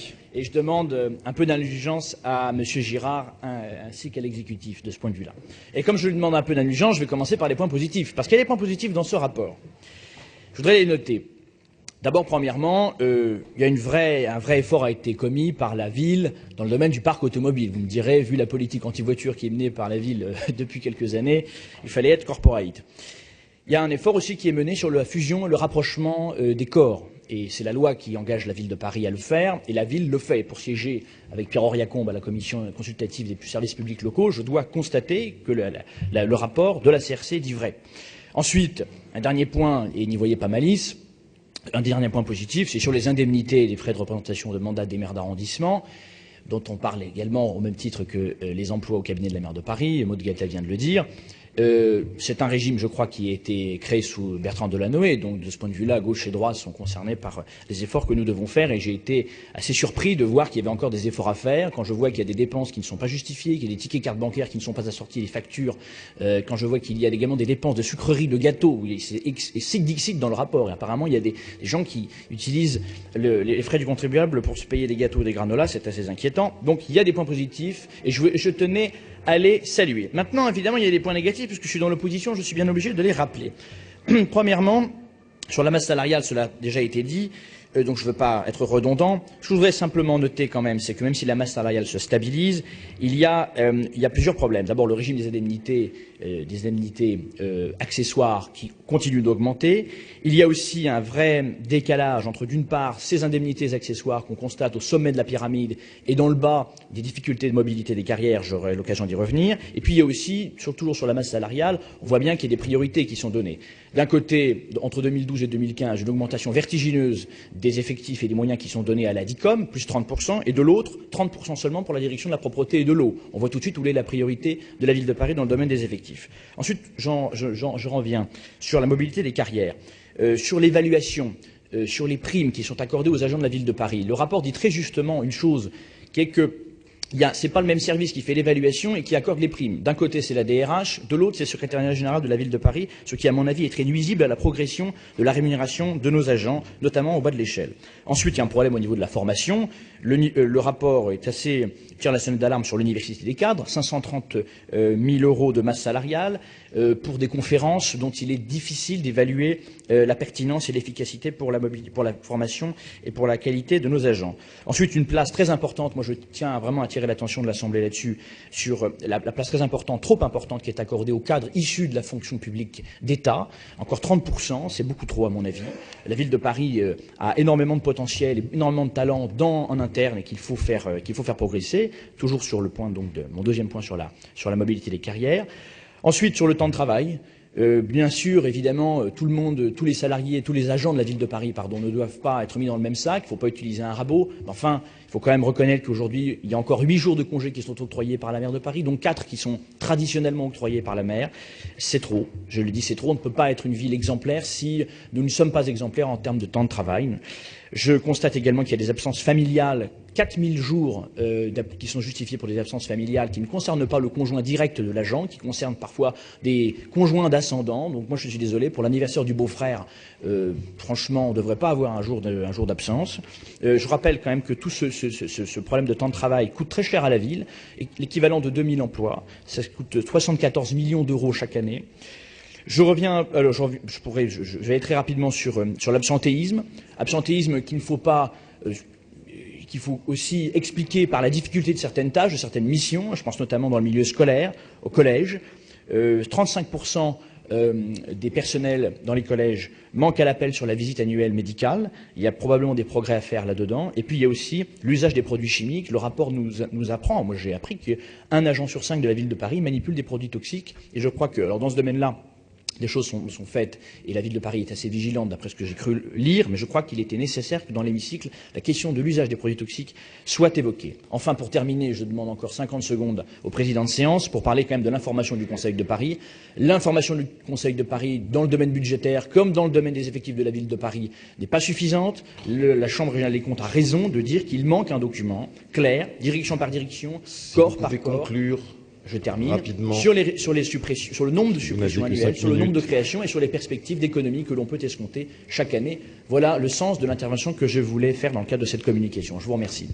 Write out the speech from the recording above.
Oui. Et je demande un peu d'indulgence à M. Girard ainsi qu'à l'exécutif de ce point de vue-là. Et comme je lui demande un peu d'indulgence, je vais commencer par les points positifs. Parce qu'il y a des points positifs dans ce rapport. Je voudrais les noter. D'abord, premièrement, un vrai effort a été commis par la ville dans le domaine du parc automobile. Vous me direz, vu la politique anti-voiture qui est menée par la ville depuis quelques années, il fallait être corporate. Il y a un effort aussi qui est mené sur la fusion, le rapprochement des corps. Et c'est la loi qui engage la ville de Paris à le faire, et la ville le fait. Pour siéger avec Pierre Oriacombe à la commission consultative des services publics locaux, je dois constater que le rapport de la CRC dit vrai. Ensuite, un dernier point, et n'y voyez pas malice, un dernier point positif, c'est sur les indemnités et les frais de représentation de mandat des maires d'arrondissement, dont on parle également au même titre que les emplois au cabinet de la maire de Paris, Maud Gatel vient de le dire. C'est un régime, je crois, qui a été créé sous Bertrand Delanoë. Donc, de ce point de vue-là, gauche et droite sont concernés par les efforts que nous devons faire. Et j'ai été assez surpris de voir qu'il y avait encore des efforts à faire. Quand je vois qu'il y a des dépenses qui ne sont pas justifiées, qu'il y a des tickets cartes bancaires qui ne sont pas assortis des factures, quand je vois qu'il y a également des dépenses de sucreries, de gâteaux, c'est dixit dans le rapport. Et apparemment, il y a des gens qui utilisent les frais du contribuable pour se payer des gâteaux ou des granolas. C'est assez inquiétant. Donc, il y a des points positifs. Et je tenais à les saluer. Maintenant, évidemment, il y a des points négatifs, puisque je suis dans l'opposition, je suis bien obligé de les rappeler. Premièrement, sur la masse salariale, cela a déjà été dit, donc je ne veux pas être redondant. Je voudrais simplement noter quand même, c'est que même si la masse salariale se stabilise, il y a plusieurs problèmes. D'abord, le régime des indemnités accessoires qui continue d'augmenter. Il y a aussi un vrai décalage entre, d'une part, ces indemnités accessoires qu'on constate au sommet de la pyramide et dans le bas des difficultés de mobilité des carrières, j'aurai l'occasion d'y revenir. Et puis il y a aussi, toujours sur la masse salariale, on voit bien qu'il y a des priorités qui sont données. D'un côté, entre 2012 et 2015, une augmentation vertigineuse des effectifs et des moyens qui sont donnés à la DICOM, plus 30%, et de l'autre, 30% seulement pour la direction de la propreté et de l'eau. On voit tout de suite où est la priorité de la ville de Paris dans le domaine des effectifs. Ensuite, je reviens sur la mobilité des carrières, sur l'évaluation, sur les primes qui sont accordées aux agents de la ville de Paris. Le rapport dit très justement une chose, qui est que c'est pas le même service qui fait l'évaluation et qui accorde les primes. D'un côté, c'est la DRH, de l'autre, c'est le secrétariat général de la ville de Paris, ce qui, à mon avis, est très nuisible à la progression de la rémunération de nos agents, notamment au bas de l'échelle. Ensuite, il y a un problème au niveau de la formation. Le rapport tire la sonnette d'alarme sur l'université des cadres, 530 000 € de masse salariale pour des conférences dont il est difficile d'évaluer la pertinence et l'efficacité pour la formation et pour la qualité de nos agents. Ensuite, une place très importante, moi je tiens vraiment à attirer l'attention de l'Assemblée là-dessus, sur la place très importante, trop importante, qui est accordée aux cadres issus de la fonction publique d'État. Encore 30%, c'est beaucoup trop à mon avis. La ville de Paris a énormément de potentiel, et énormément de talent en interne et qu'il faut faire progresser. Toujours sur le point donc de mon deuxième point sur la mobilité des carrières. Ensuite, sur le temps de travail. Bien sûr, évidemment, tout le monde, tous les salariés, tous les agents de la ville de Paris, ne doivent pas être mis dans le même sac. Il ne faut pas utiliser un rabot. Mais enfin, il faut quand même reconnaître qu'aujourd'hui, il y a encore 8 jours de congés qui sont octroyés par la maire de Paris, dont 4 qui sont traditionnellement octroyés par la maire. C'est trop. Je le dis, c'est trop. On ne peut pas être une ville exemplaire si nous ne sommes pas exemplaires en termes de temps de travail. Je constate également qu'il y a des absences familiales, 4000 jours qui sont justifiés pour des absences familiales qui ne concernent pas le conjoint direct de l'agent, qui concernent parfois des conjoints d'ascendants. Donc moi je suis désolé, pour l'anniversaire du beau-frère, franchement on ne devrait pas avoir un jour d'absence. Je rappelle quand même que tout ce problème de temps de travail coûte très cher à la ville, et l'équivalent de 2000 emplois, ça coûte 74 millions d'euros chaque année. Je reviens, alors je vais aller très rapidement sur l'absentéisme. Absentéisme qu'il faut aussi expliquer par la difficulté de certaines tâches, de certaines missions. Je pense notamment dans le milieu scolaire, au collège. 35% des personnels dans les collèges manquent à l'appel sur la visite annuelle médicale. Il y a probablement des progrès à faire là-dedans. Et puis il y a aussi l'usage des produits chimiques. Le rapport nous apprend, moi j'ai appris qu'un agent sur 5 de la ville de Paris manipule des produits toxiques. Et je crois que, alors dans ce domaine-là, des choses sont faites et la ville de Paris est assez vigilante d'après ce que j'ai cru lire, mais je crois qu'il était nécessaire que dans l'hémicycle, la question de l'usage des produits toxiques soit évoquée. Enfin, pour terminer, je demande encore 50 secondes au président de séance pour parler quand même de l'information du Conseil de Paris. L'information du Conseil de Paris dans le domaine budgétaire comme dans le domaine des effectifs de la ville de Paris n'est pas suffisante. La Chambre régionale des comptes a raison de dire qu'il manque un document clair, direction par direction, corps par corps. Conclure. je termine, Rapidement. sur les suppressions, sur le nombre de suppressions annuelles, sur le nombre de créations et sur les perspectives d'économie que l'on peut escompter chaque année. Voilà le sens de l'intervention que je voulais faire dans le cadre de cette communication. Je vous remercie.